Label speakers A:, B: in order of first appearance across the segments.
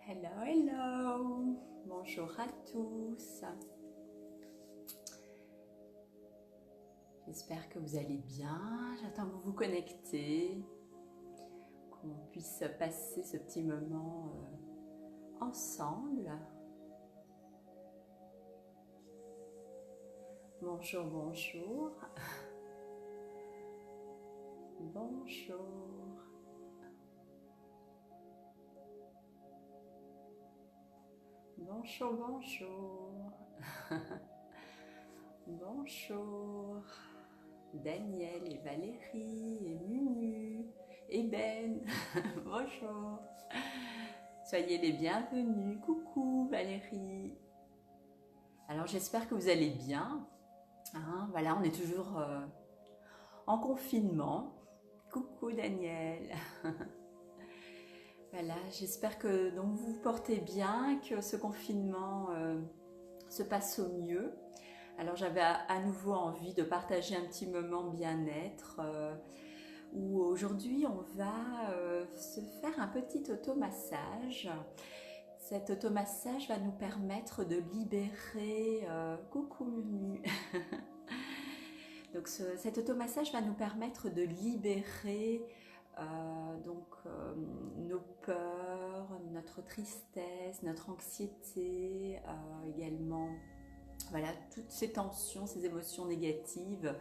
A: Hello, hello, bonjour à tous. J'espère que vous allez bien. J'attends que vous vous connectez, qu'on puisse passer ce petit moment ensemble. Bonjour, bonjour. Bonjour. Bonjour, bonjour. Bonjour. Daniel et Valérie et Munu et Ben. Bonjour. Soyez les bienvenus. Coucou Valérie. Alors j'espère que vous allez bien. Voilà, on est toujours en confinement. Coucou Daniel. Voilà, j'espère que donc, vous vous portez bien, que ce confinement se passe au mieux. Alors j'avais à nouveau envie de partager un petit moment bien-être où aujourd'hui on va se faire un petit automassage. Cet automassage va nous permettre de libérer... coucou Munu. Donc cet automassage va nous permettre de libérer nos peurs, notre tristesse, notre anxiété, également voilà, toutes ces tensions, ces émotions négatives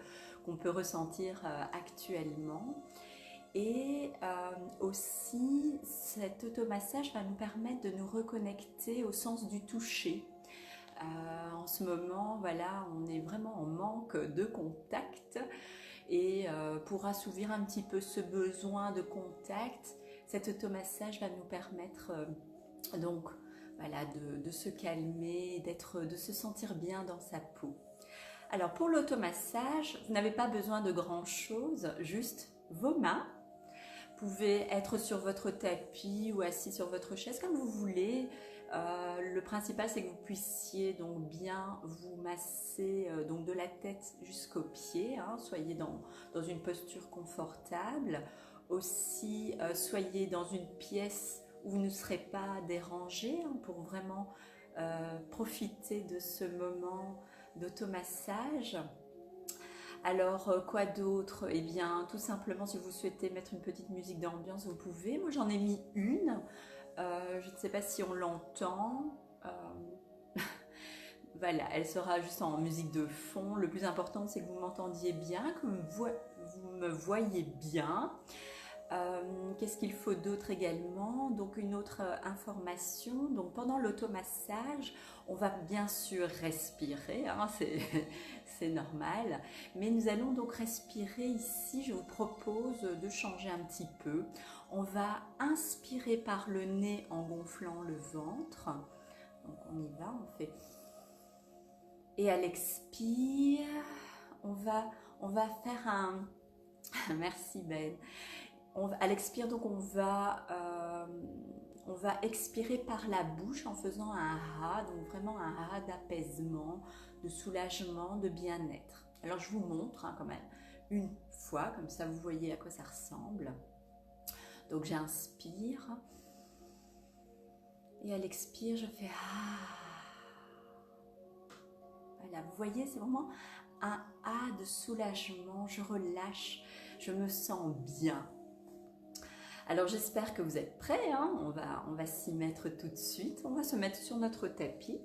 A: qu'on peut ressentir actuellement. Et aussi, cet automassage va nous permettre de nous reconnecter au sens du toucher. En ce moment, voilà, on est vraiment en manque de contact. Et pour assouvir un petit peu ce besoin de contact, cet automassage va nous permettre donc voilà, de se calmer, de se sentir bien dans sa peau. Alors pour l'automassage, vous n'avez pas besoin de grand chose, juste vos mains. Vous pouvez être sur votre tapis ou assis sur votre chaise comme vous voulez. Le principal c'est que vous puissiez donc bien vous masser donc de la tête jusqu'aux pieds, soyez dans une posture confortable. Aussi soyez dans une pièce où vous ne serez pas dérangé pour vraiment profiter de ce moment d'automassage. Alors quoi d'autre? Eh bien tout simplement si vous souhaitez mettre une petite musique d'ambiance vous pouvez. Moi j'en ai mis une. Je ne sais pas si on l'entend. Voilà, elle sera juste en musique de fond. Le plus important, c'est que vous m'entendiez bien, que vous me voyez bien. Qu'est-ce qu'il faut d'autre également? Donc une autre information. Donc pendant l'automassage, on va bien sûr respirer, c'est normal. Mais nous allons donc respirer ici. Je vous propose de changer un petit peu. On va inspirer par le nez en gonflant le ventre. Donc on y va, on fait. Et à l'expire, on va faire un... Merci Ben. À l'expire, donc on va expirer par la bouche en faisant un ha, donc vraiment un ha d'apaisement, de soulagement, de bien-être. Alors je vous montre quand même une fois, comme ça vous voyez à quoi ça ressemble. Donc j'inspire et à l'expire je fais voilà, vous voyez c'est vraiment un A de soulagement, je relâche, je me sens bien. Alors j'espère que vous êtes prêts, on va s'y mettre tout de suite, on va se mettre sur notre tapis.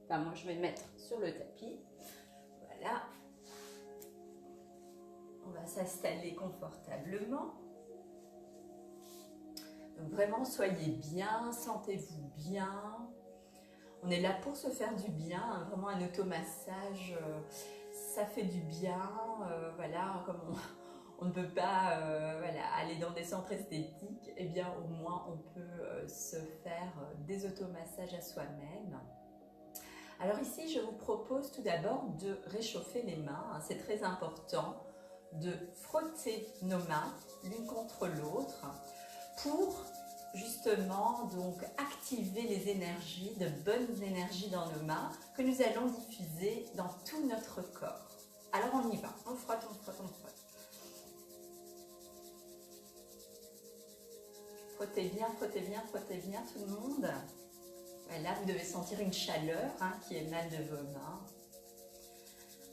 A: Enfin moi je vais me mettre sur le tapis, voilà. On va s'installer confortablement. Donc vraiment soyez bien, sentez-vous bien. On est là pour se faire du bien, vraiment un automassage, ça fait du bien, voilà, comme on ne peut pas voilà, aller dans des centres esthétiques, et bien au moins on peut se faire des automassages à soi-même. Alors ici je vous propose tout d'abord de réchauffer les mains, c'est très important de frotter nos mains l'une contre l'autre pour justement donc activer les énergies, de bonnes énergies dans nos mains que nous allons diffuser dans tout notre corps. Alors on y va, on frotte, on frotte, on frotte. Frottez bien tout le monde. Et là, vous devez sentir une chaleur hein, qui émane de vos mains.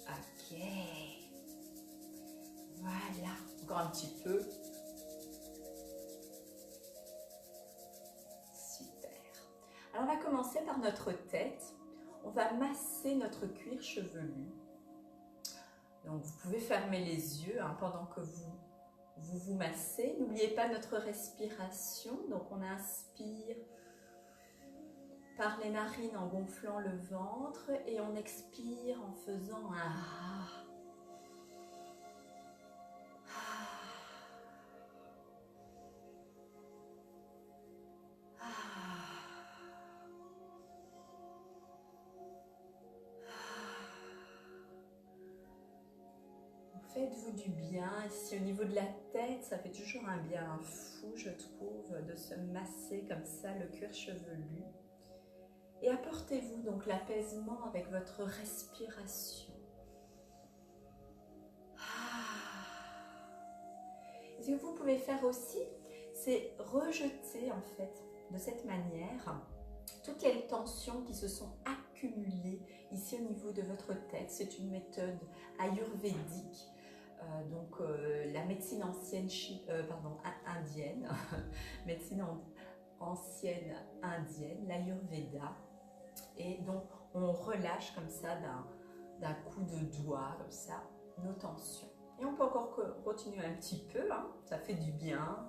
A: Ok. Voilà. Encore un petit peu. Super. Alors, on va commencer par notre tête. On va masser notre cuir chevelu. Donc, vous pouvez fermer les yeux hein, pendant que vous massez. N'oubliez pas notre respiration. Donc, on inspire par les narines en gonflant le ventre et on expire en faisant un ah. Faites-vous du bien. Ici au niveau de la tête, ça fait toujours un bien fou, je trouve, de se masser comme ça le cuir chevelu. Et apportez-vous donc l'apaisement avec votre respiration. Et ce que vous pouvez faire aussi, c'est rejeter en fait de cette manière toutes les tensions qui se sont accumulées ici au niveau de votre tête. C'est une méthode ayurvédique, la médecine ancienne, indienne, médecine ancienne indienne, l'ayurveda. Et donc on relâche comme ça d'un coup de doigt, comme ça, nos tensions. Et on peut encore continuer un petit peu, hein, ça fait du bien.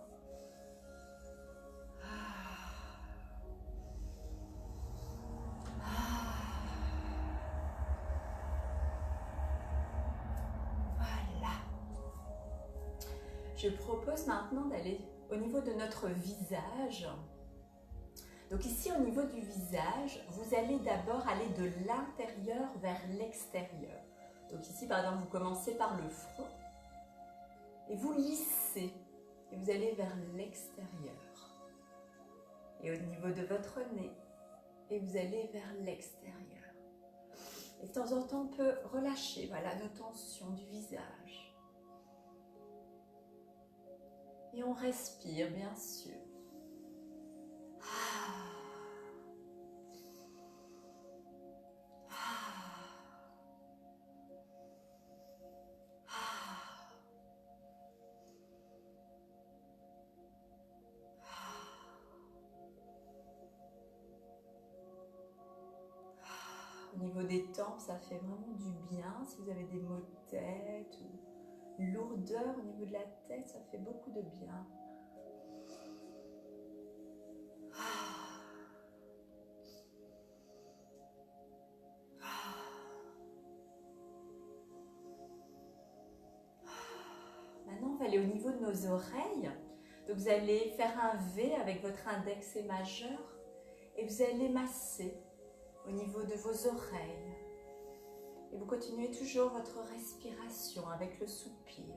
A: Voilà. Je propose maintenant d'aller au niveau de notre visage. Donc ici, au niveau du visage, vous allez d'abord aller de l'intérieur vers l'extérieur. Donc ici, par exemple, vous commencez par le front et vous lissez et vous allez vers l'extérieur. Et au niveau de votre nez, et vous allez vers l'extérieur. Et de temps en temps, on peut relâcher voilà, nos tensions du visage. Et on respire, bien sûr. Au niveau des tempes, ça fait vraiment du bien. Si vous avez des maux de tête ou une lourdeur au niveau de la tête, ça fait beaucoup de bien. Maintenant, on va aller au niveau de nos oreilles. Donc, vous allez faire un V avec votre index et majeur et vous allez masser au niveau de vos oreilles. Et vous continuez toujours votre respiration avec le soupir.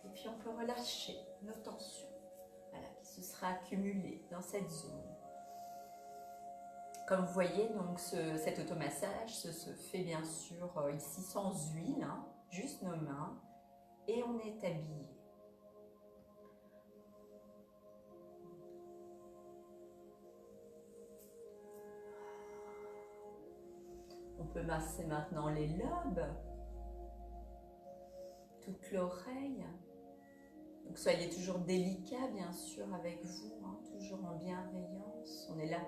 A: Et puis on peut relâcher nos tensions voilà, qui se seraient accumulées dans cette zone. Comme vous voyez, donc cet automassage se fait bien sûr ici sans huile, hein, juste nos mains, et on est habillé. On peut masser maintenant les lobes, toute l'oreille. Donc soyez toujours délicat bien sûr avec vous, hein, toujours en bienveillance. On est là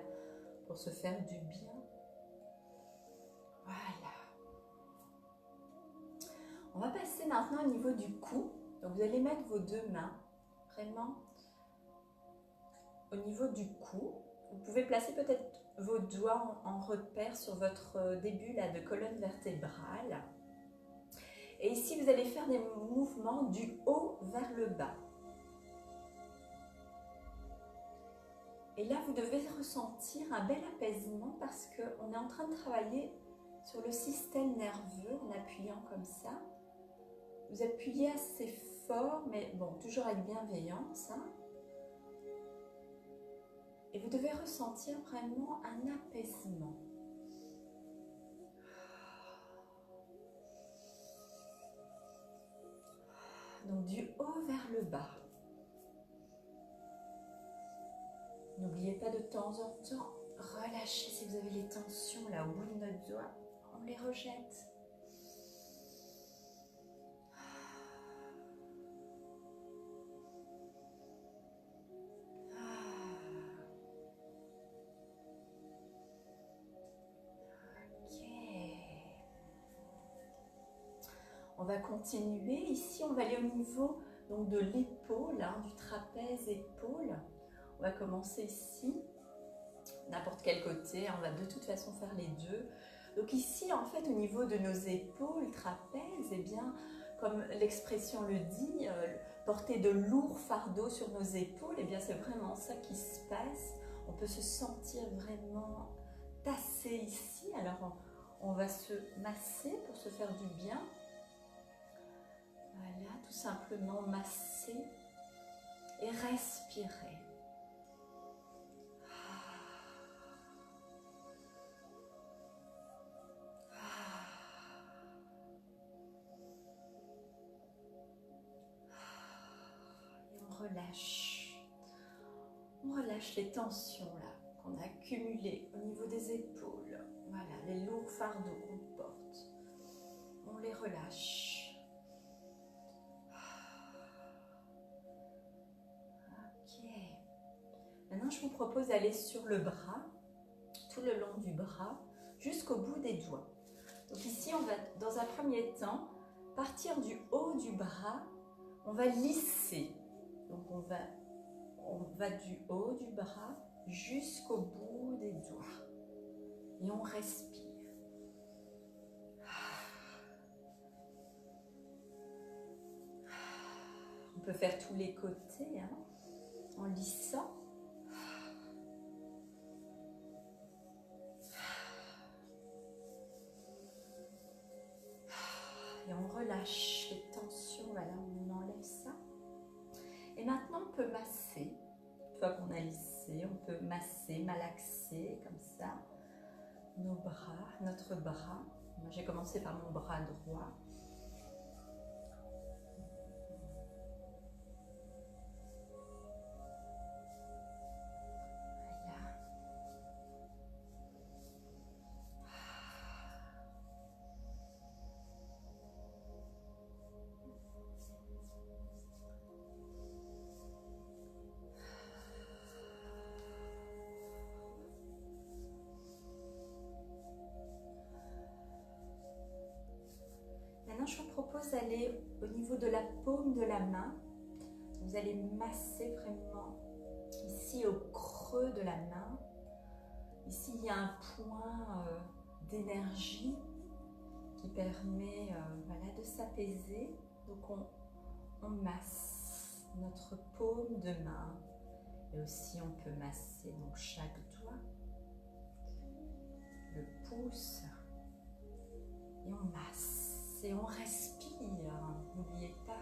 A: pour se faire du bien. Voilà. On va passer maintenant au niveau du cou. Donc vous allez mettre vos deux mains vraiment au niveau du cou. Vous pouvez placer peut-être vos doigts en repère sur votre début là, de colonne vertébrale. Et ici, vous allez faire des mouvements du haut vers le bas. Et là, vous devez ressentir un bel apaisement parce qu'on est en train de travailler sur le système nerveux en appuyant comme ça. Vous appuyez assez fort, mais bon, toujours avec bienveillance. Hein. Et vous devez ressentir vraiment un apaisement. Donc du haut vers le bas. N'oubliez pas de temps en temps, relâchez si vous avez les tensions là au bout de notre doigt. On les rejette. On va continuer. Ici, on va aller au niveau donc, de l'épaule, hein, du trapèze épaule. On va commencer ici, n'importe quel côté. On va de toute façon faire les deux. Donc ici, en fait, au niveau de nos épaules, trapèze, eh bien, comme l'expression le dit, porter de lourds fardeaux sur nos épaules, eh bien, c'est vraiment ça qui se passe. On peut se sentir vraiment tassé ici. Alors, on va se masser pour se faire du bien. Voilà, tout simplement masser et respirer. Et on relâche. On relâche les tensions là qu'on a accumulées au niveau des épaules. Voilà, les lourds fardeaux qu'on porte. On les relâche. Maintenant, je vous propose d'aller sur le bras, tout le long du bras, jusqu'au bout des doigts. Donc ici, on va, dans un premier temps, partir du haut du bras, on va lisser. Donc on va du haut du bras jusqu'au bout des doigts. Et on respire. On peut faire tous les côtés, hein, en lissant. Et on relâche les tensions, voilà, on enlève ça. Et maintenant, on peut masser. Une fois qu'on a lissé, on peut masser, malaxer, comme ça, nos bras, notre bras. Moi, j'ai commencé par mon bras droit. Maintenant, je vous propose d'aller au niveau de la paume de la main. Vous allez masser vraiment ici au creux de la main. Ici, il y a un point d'énergie qui permet voilà, de s'apaiser. Donc, on masse notre paume de main. Et aussi, on peut masser donc, chaque doigt, le pouce. Et on masse. Et on respire, n'oubliez pas.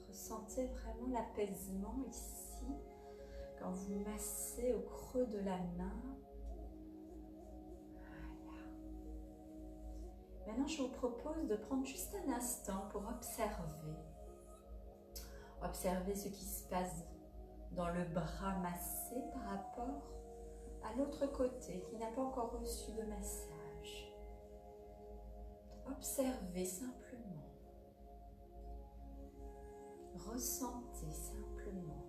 A: Ressentez vraiment l'apaisement ici, quand vous massez au creux de la main. Voilà. Maintenant, je vous propose de prendre juste un instant pour observer. Observez ce qui se passe dans le bras massé par rapport à l'autre côté qui n'a pas encore reçu de massage. Observez simplement. Ressentez simplement.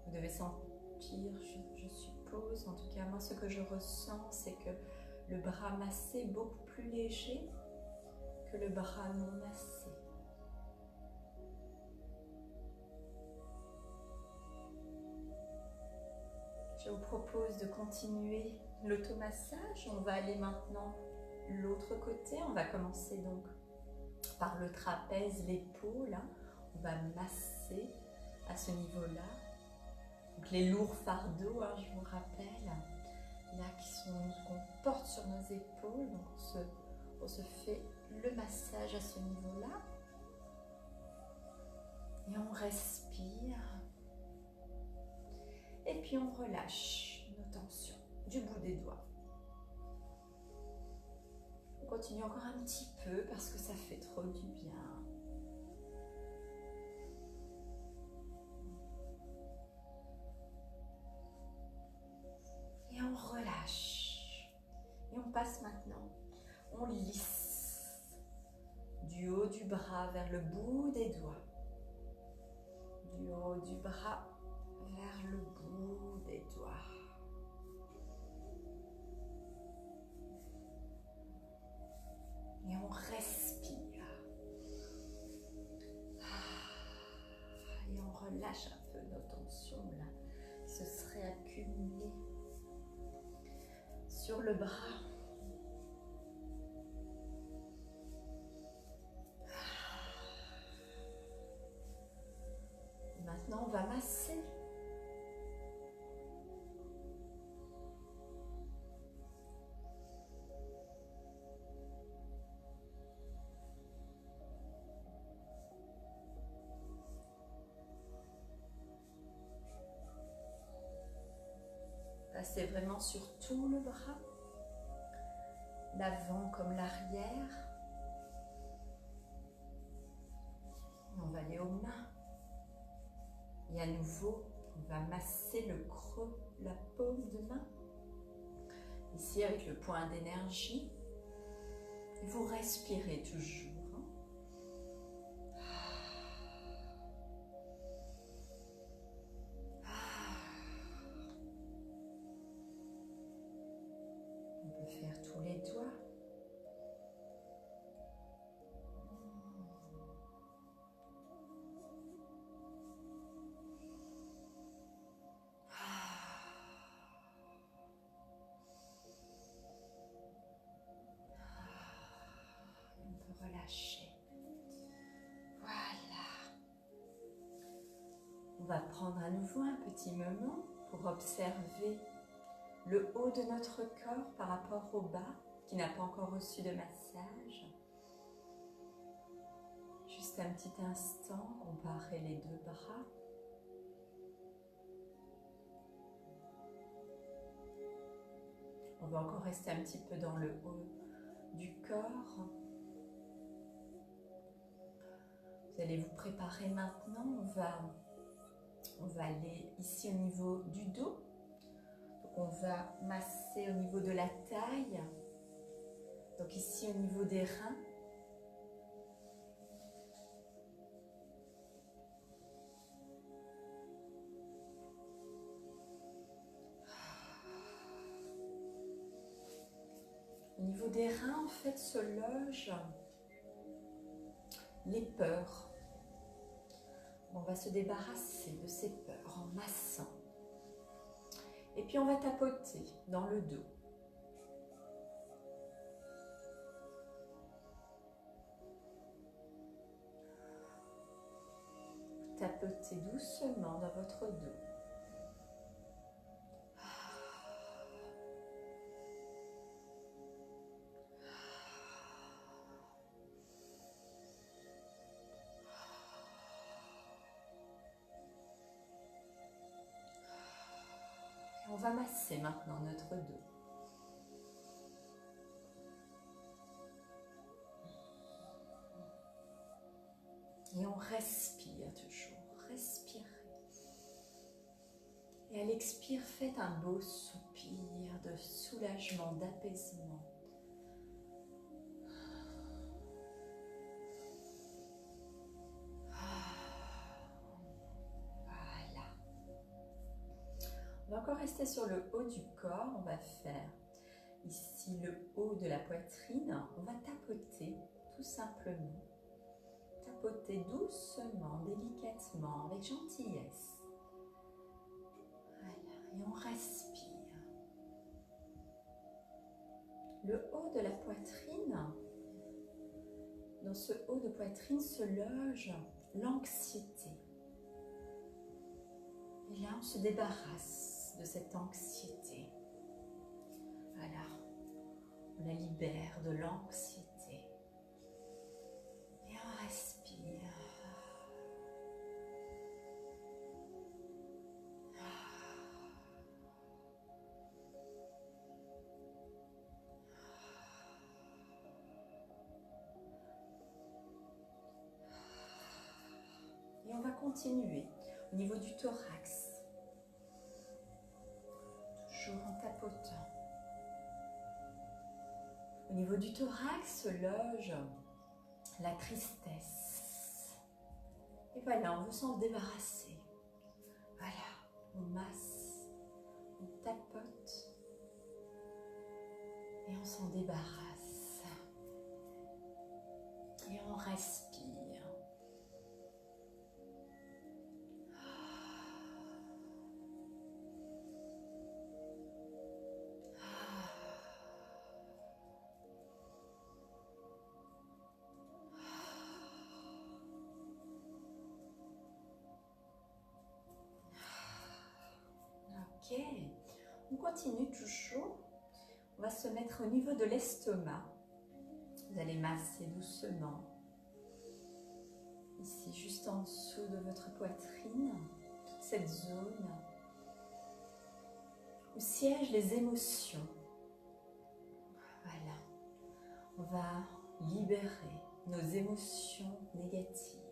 A: Vous devez sentir, je suppose, en tout cas moi ce que je ressens, c'est que le bras massé est beaucoup plus léger que le bras non massé. Je vous propose de continuer l'automassage. On va aller maintenant de l'autre côté. On va commencer donc par le trapèze, l'épaule. Hein. On va masser à ce niveau-là. Donc les lourds fardeaux, hein, je vous rappelle. là qu'on porte sur nos épaules. Donc on se fait le massage à ce niveau-là. Et on respire. Et puis on relâche nos tensions du bout des doigts. On continue encore un petit peu parce que ça fait trop du bien. Et on relâche. Et on passe maintenant. On lisse du haut du bras vers le bout des doigts. Du haut du bras vers le bout des doigts. Et on respire. Et on relâche un peu nos tensions là, qui se seraient accumulées sur le bras. Maintenant, on va masser. Passez vraiment sur tout le bras, l'avant comme l'arrière. On va aller aux mains. Et à nouveau, on va masser le creux, la paume de main. Ici, avec le point d'énergie. Vous respirez toujours. On peut faire tous les doigts. Relâcher. Voilà. On va prendre à nouveau un petit moment pour observer le haut de notre corps par rapport au bas qui n'a pas encore reçu de massage. Juste un petit instant, comparer les deux bras. On va encore rester un petit peu dans le haut du corps. Vous allez vous préparer maintenant. On va aller ici au niveau du dos. Donc on va masser au niveau de la taille. Donc ici au niveau des reins. Au niveau des reins, en fait, se logent les peurs. On va se débarrasser de ces peurs en massant. Et puis on va tapoter dans le dos. Tapotez doucement dans votre dos. On va masser maintenant notre dos. Et on respire toujours. Respirez. Et à l'expire, faites un beau soupir de soulagement, d'apaisement. On va encore rester sur le haut du corps. On va faire ici le haut de la poitrine. On va tapoter tout simplement. Tapoter doucement, délicatement, avec gentillesse. Voilà. Et on respire. Le haut de la poitrine. Dans ce haut de poitrine se loge l'anxiété. Et là, on se débarrasse de cette anxiété. Voilà, on la libère de l'anxiété. Et on respire. Et on va continuer au niveau du thorax, toujours en tapotant. Au niveau du thorax se loge la tristesse. Et voilà, on veut s'en débarrasser. Voilà, on masse, on tapote et on s'en débarrasse. Et on respire. Ok, on continue toujours. On va se mettre au niveau de l'estomac. Vous allez masser doucement. Ici, juste en dessous de votre poitrine, toute cette zone où siègent les émotions. Voilà, on va libérer nos émotions négatives.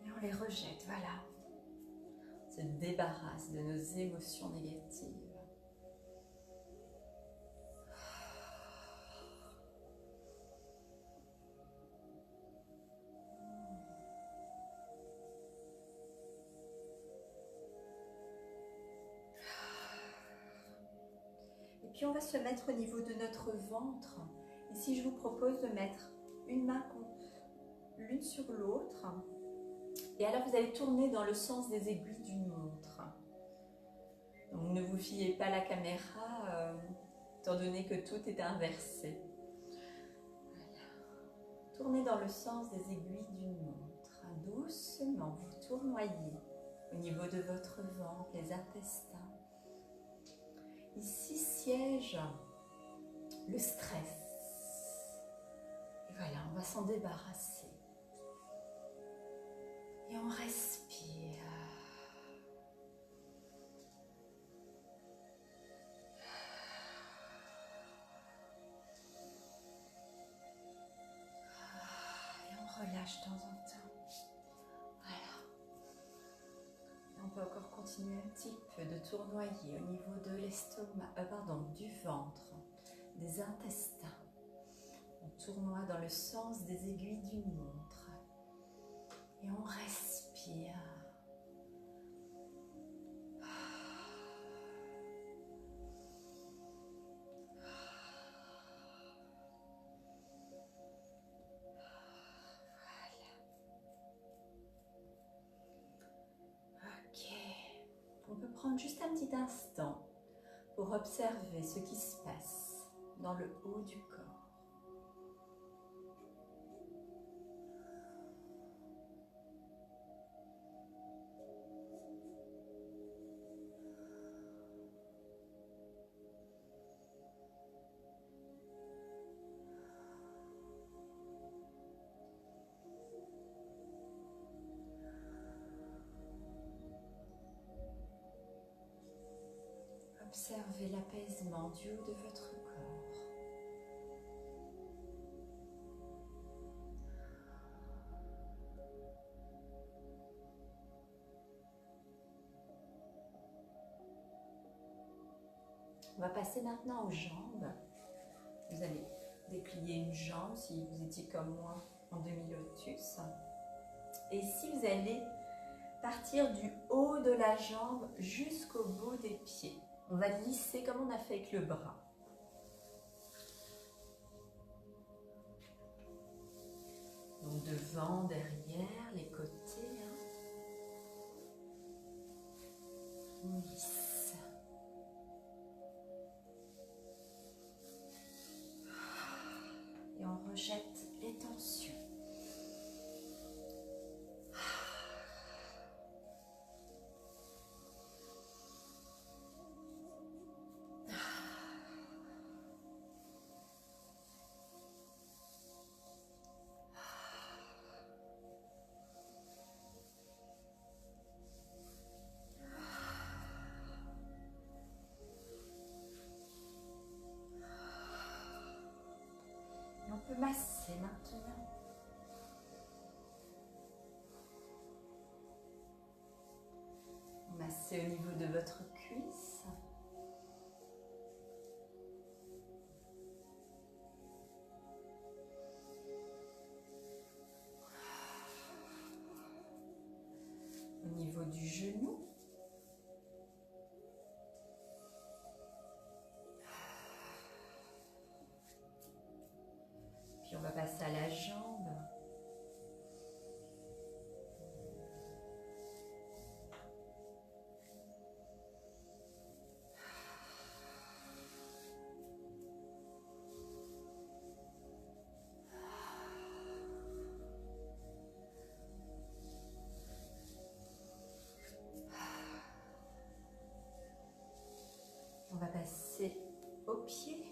A: Et on les rejette, voilà. On se débarrasse de nos émotions négatives. Et puis on va se mettre au niveau de notre ventre. Ici, je vous propose de mettre une main l'une sur l'autre. Et alors, vous allez tourner dans le sens des aiguilles d'une montre. Donc, ne vous fiez pas à la caméra, étant donné que tout est inversé. Voilà. Tournez dans le sens des aiguilles d'une montre. Doucement, vous tournoyez au niveau de votre ventre, les intestins. Ici siège le stress. Et voilà, on va s'en débarrasser. Et on respire. Et on relâche de temps en temps. Voilà. On peut encore continuer un petit peu de tournoyer au niveau de l'estomac, du ventre, des intestins. On tournoie dans le sens des aiguilles d'une montre. Et on respire. On peut prendre juste un petit instant pour observer ce qui se passe dans le haut du corps. Observez l'apaisement du haut de votre corps. On va passer maintenant aux jambes. Vous allez déplier une jambe si vous étiez comme moi en demi-lotus. Et ici, vous allez partir du haut de la jambe jusqu'au bout des pieds. On va lisser comme on a fait avec le bras. Donc devant, derrière, les côtés. On lisse. Et on rejette les tensions. passer au niveau de votre cuisse. Au niveau du genou. Puis on va passer à la jambe. On va passer au pied.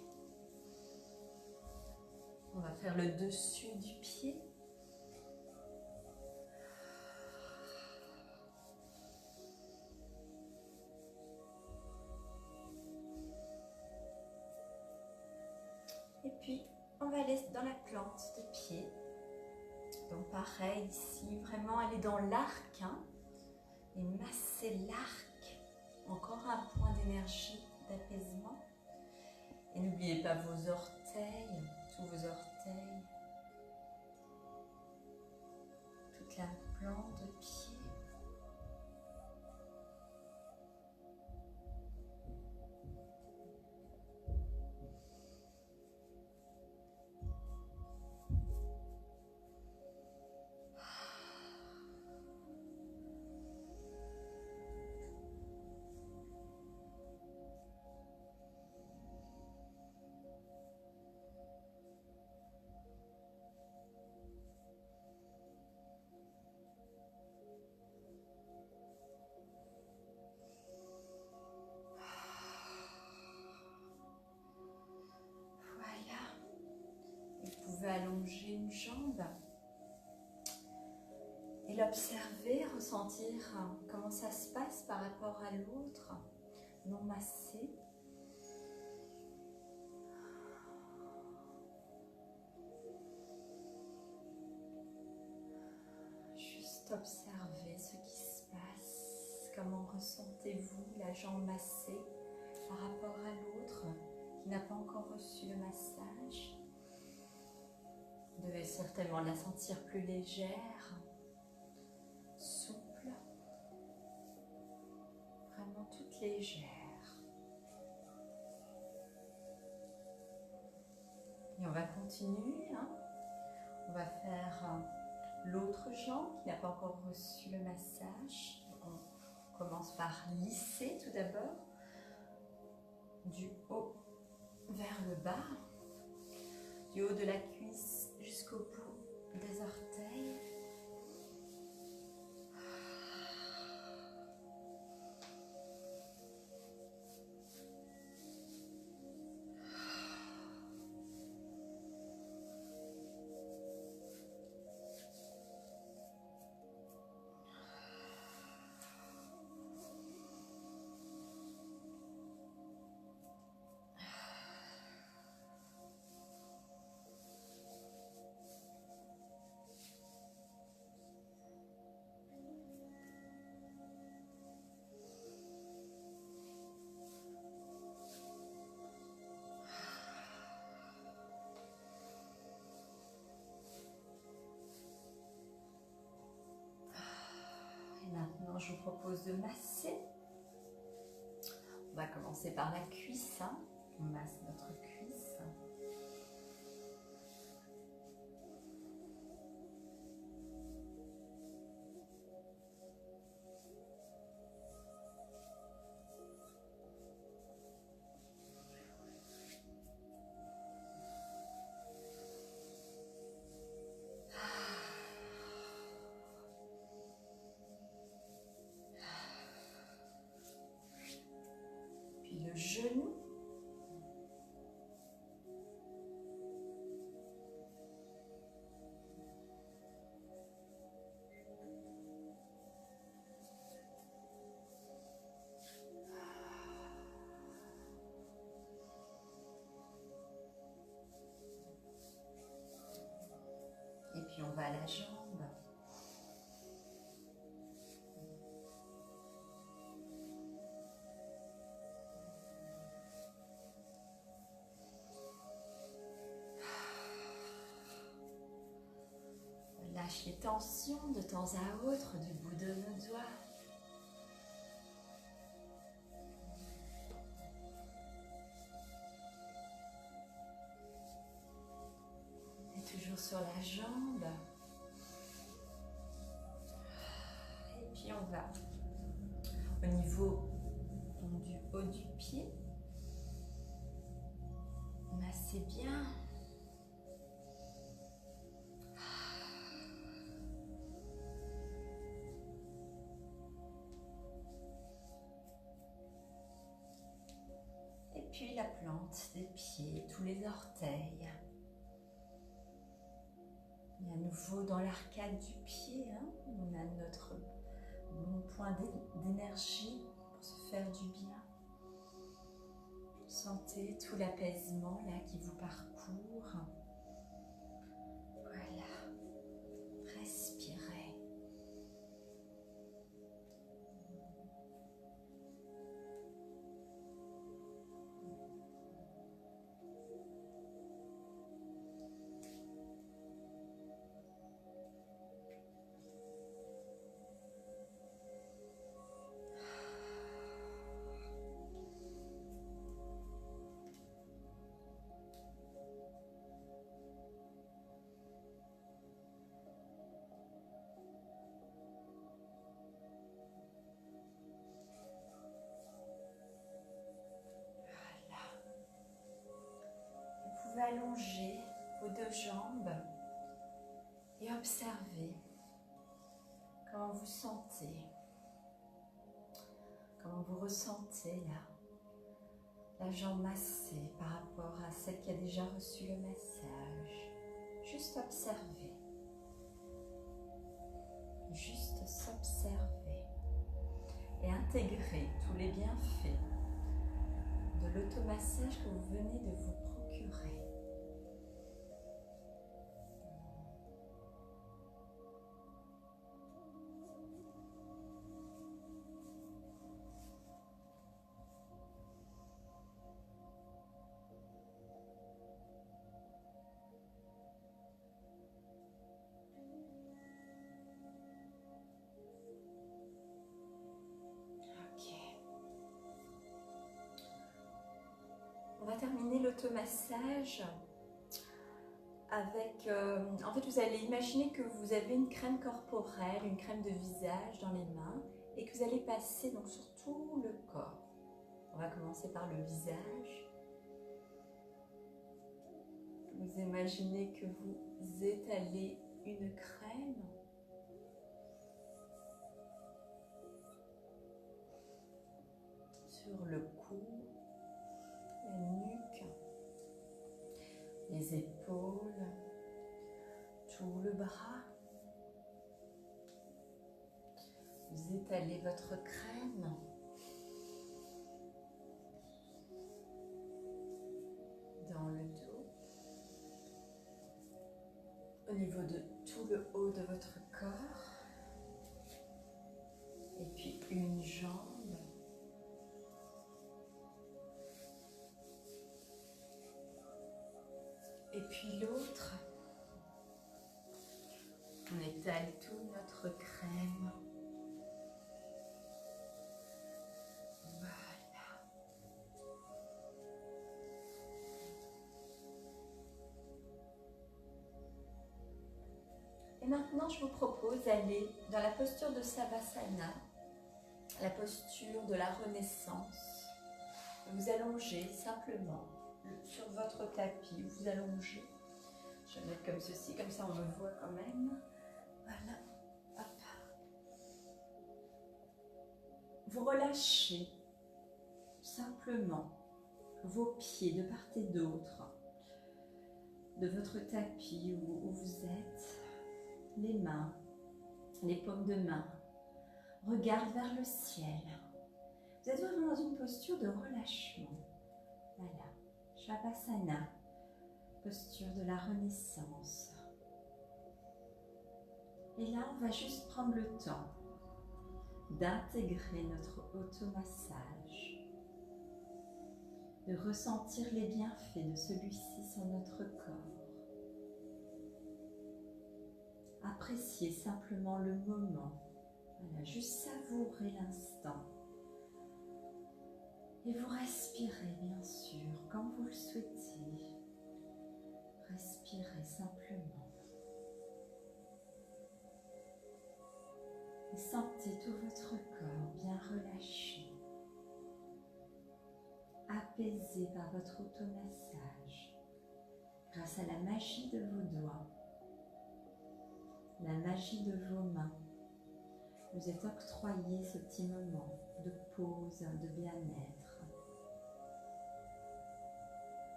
A: On va faire le dessus du pied. Et puis, on va aller dans la plante de pied. Donc pareil ici, vraiment aller dans l'arc, hein, et masser l'arc. Encore un point d'énergie, d'apaisement. Et n'oubliez pas vos orteils, tous vos orteils, toute la plante de pied. Allonger une jambe et l'observer, ressentir comment ça se passe par rapport à l'autre, non massé. Juste observer ce qui se passe, comment ressentez-vous la jambe massée par rapport à l'autre qui n'a pas encore reçu le massage. Vous devez certainement la sentir plus légère, souple, vraiment toute légère. Et on va continuer, hein. On va faire l'autre jambe qui n'a pas encore reçu le massage. On commence par lisser tout d'abord, du haut vers le bas, du haut de la cuisse jusqu'au bout des orteils. Maintenant, je vous propose de masser. On va commencer par la cuisse, hein. On masse notre cuisse. Le genou. Et puis on va à la jambe. relâche les tensions de temps à autre du bout de nos doigts. Et toujours sur la jambe. Et puis on va au niveau du haut du pied. Massez bien. Et puis la plante des pieds, tous les orteils. Et à nouveau dans l'arcade du pied, hein, on a notre bon point d'énergie pour se faire du bien. Sentez tout l'apaisement là qui vous parcourt. Voilà. Respirez. Vous pouvez allonger vos deux jambes et observer comment vous sentez, comment vous ressentez la jambe massée par rapport à celle qui a déjà reçu le massage. Juste observer, juste s'observer et intégrer tous les bienfaits de l'automassage que vous venez de vous procurer. On va terminer l'automassage avec... en fait, vous allez imaginer que vous avez une crème corporelle, une crème de visage dans les mains et que vous allez passer donc sur tout le corps. On va commencer par le visage. Vous imaginez que vous étalez une crème sur le cou, la nuque, les épaules, tout le bras. Vous étalez votre crème dans le dos, au niveau de tout le haut de votre corps, et puis une jambe. Et puis l'autre, on étale toute notre crème. Voilà. Et maintenant, je vous propose d'aller dans la posture de Savasana, la posture de la renaissance. Vous allongez simplement sur votre tapis, vous allongez. Je vais mettre comme ceci, comme ça on me voit quand même. Voilà. Hop. Vous relâchez simplement vos pieds de part et d'autre de votre tapis où vous êtes. Les mains, les paumes de main, regardent vers le ciel. Vous êtes vraiment dans une posture de relâchement. Voilà. Shavasana, posture de la renaissance. Et là, on va juste prendre le temps d'intégrer notre automassage, de ressentir les bienfaits de celui-ci sur notre corps. appréciez simplement le moment. Voilà, juste savourer l'instant. Et vous respirez bien sûr, comme vous le souhaitez. Respirez simplement. Et sentez tout votre corps bien relâché, apaisé par votre automassage, grâce à la magie de vos doigts, la magie de vos mains. Vous êtes octroyé ce petit moment de pause, de bien-être.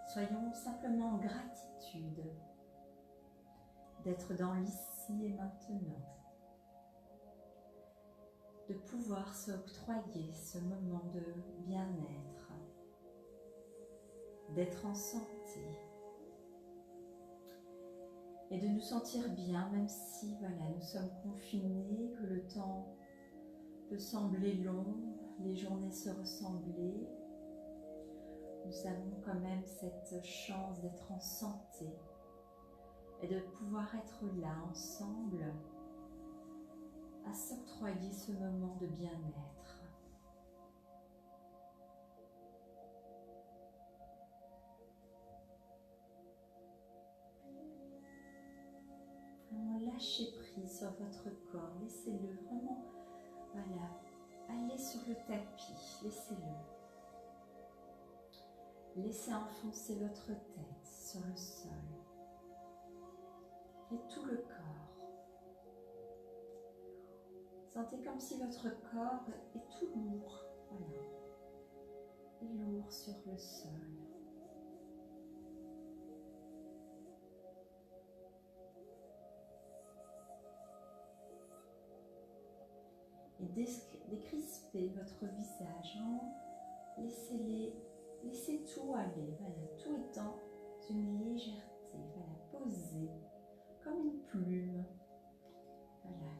A: Soyons simplement en gratitude d'être dans l'ici et maintenant, de pouvoir s'octroyer ce moment de bien-être, d'être en santé et de nous sentir bien, même si voilà, nous sommes confinés, que le temps peut sembler long, les journées se ressembler. Nous avons quand même cette chance d'être en santé et de pouvoir être là ensemble à s'octroyer ce moment de bien-être. Vraiment lâchez prise sur votre corps, laissez-le vraiment, voilà, allez sur le tapis, laissez-le. Laissez enfoncer votre tête sur le sol et tout le corps. Sentez comme si votre corps est tout lourd, voilà, et lourd sur le sol. Et décrispez votre visage, laissez tout aller, voilà, tout est dans une légèreté, voilà, posé comme une plume, voilà,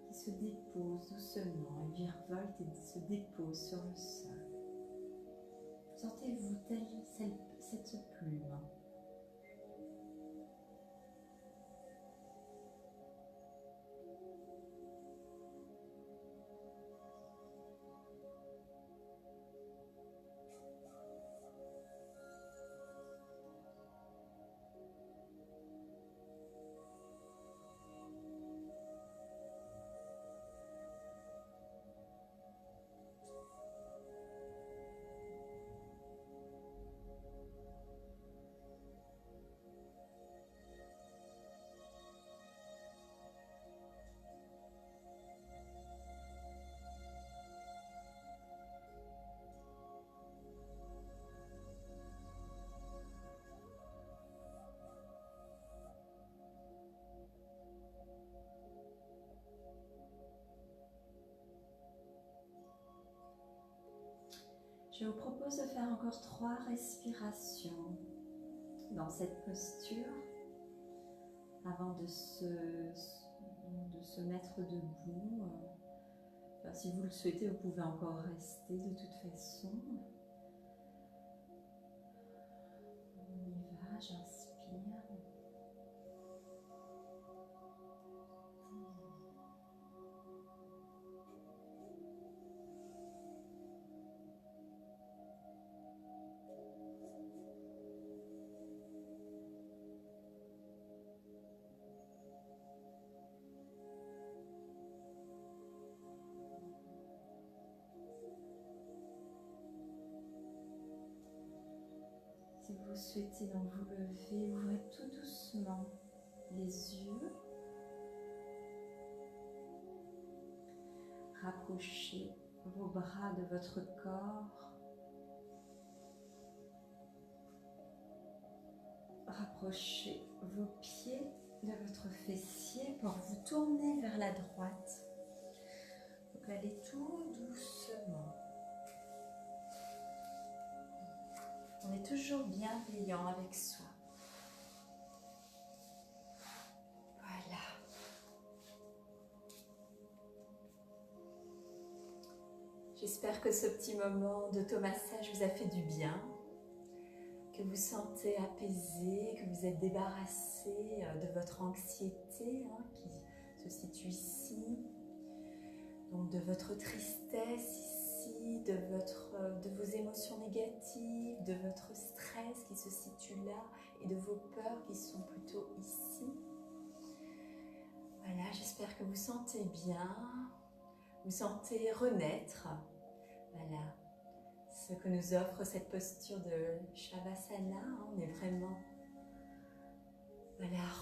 A: qui se dépose doucement, elle virevolte et se dépose sur le sol. Sentez-vous telle cette plume. Je vous propose de faire encore 3 respirations dans cette posture avant de se mettre debout. Enfin, si vous le souhaitez, vous pouvez encore rester de toute façon. On y va, j'inspire. Si vous souhaitez donc vous lever, ouvrez tout doucement les yeux. Rapprochez vos bras de votre corps. Rapprochez vos pieds de votre fessier pour vous tourner vers la droite. Donc allez tout doucement. On est toujours bienveillant avec soi. Voilà. J'espère que ce petit moment d'automassage vous a fait du bien, que vous sentez apaisé, que vous êtes débarrassé de votre anxiété qui se situe ici, donc de votre tristesse ici, de vos émotions négatives, de votre stress qui se situe là et de vos peurs qui sont plutôt ici. Voilà, j'espère que vous sentez bien, vous sentez renaître. Voilà, ce que nous offre cette posture de Shavasana, on est vraiment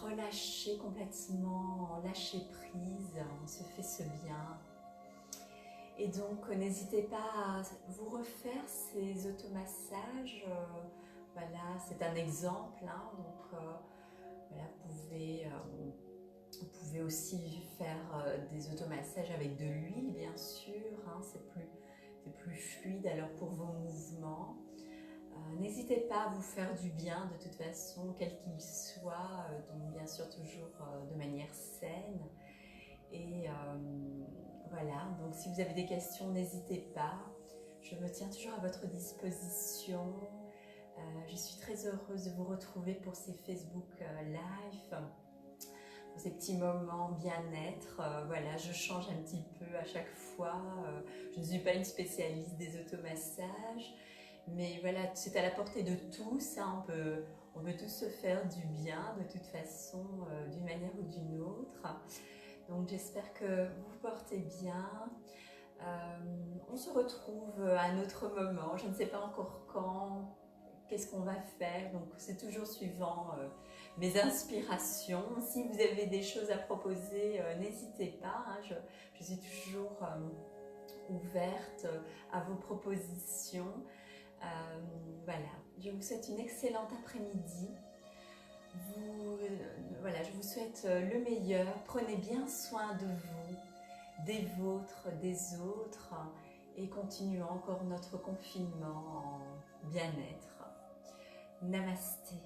A: relâché complètement, lâcher prise, on se fait ce bien. Et donc n'hésitez pas à vous refaire ces automassages, c'est un exemple, vous pouvez aussi faire des automassages avec de l'huile bien sûr, c'est plus fluide alors pour vos mouvements. N'hésitez pas à vous faire du bien de toute façon, quel qu'il soit, donc bien sûr toujours de manière saine. Et voilà, donc si vous avez des questions, n'hésitez pas. Je me tiens toujours à votre disposition. Je suis très heureuse de vous retrouver pour ces Facebook Live, pour ces petits moments bien-être. Voilà, je change un petit peu à chaque fois. Je ne suis pas une spécialiste des automassages. Mais voilà, c'est à la portée de tous, on peut tous se faire du bien de toute façon, d'une manière ou d'une autre. Donc j'espère que vous vous portez bien. On se retrouve à un autre moment, je ne sais pas encore quand, qu'est-ce qu'on va faire, donc c'est toujours suivant mes inspirations. Si vous avez des choses à proposer, n'hésitez pas, je suis toujours ouverte à vos propositions. Voilà, je vous souhaite une excellente après-midi. Je vous souhaite le meilleur. Prenez bien soin de vous, des vôtres, des autres et continuons encore notre confinement en bien-être. Namasté.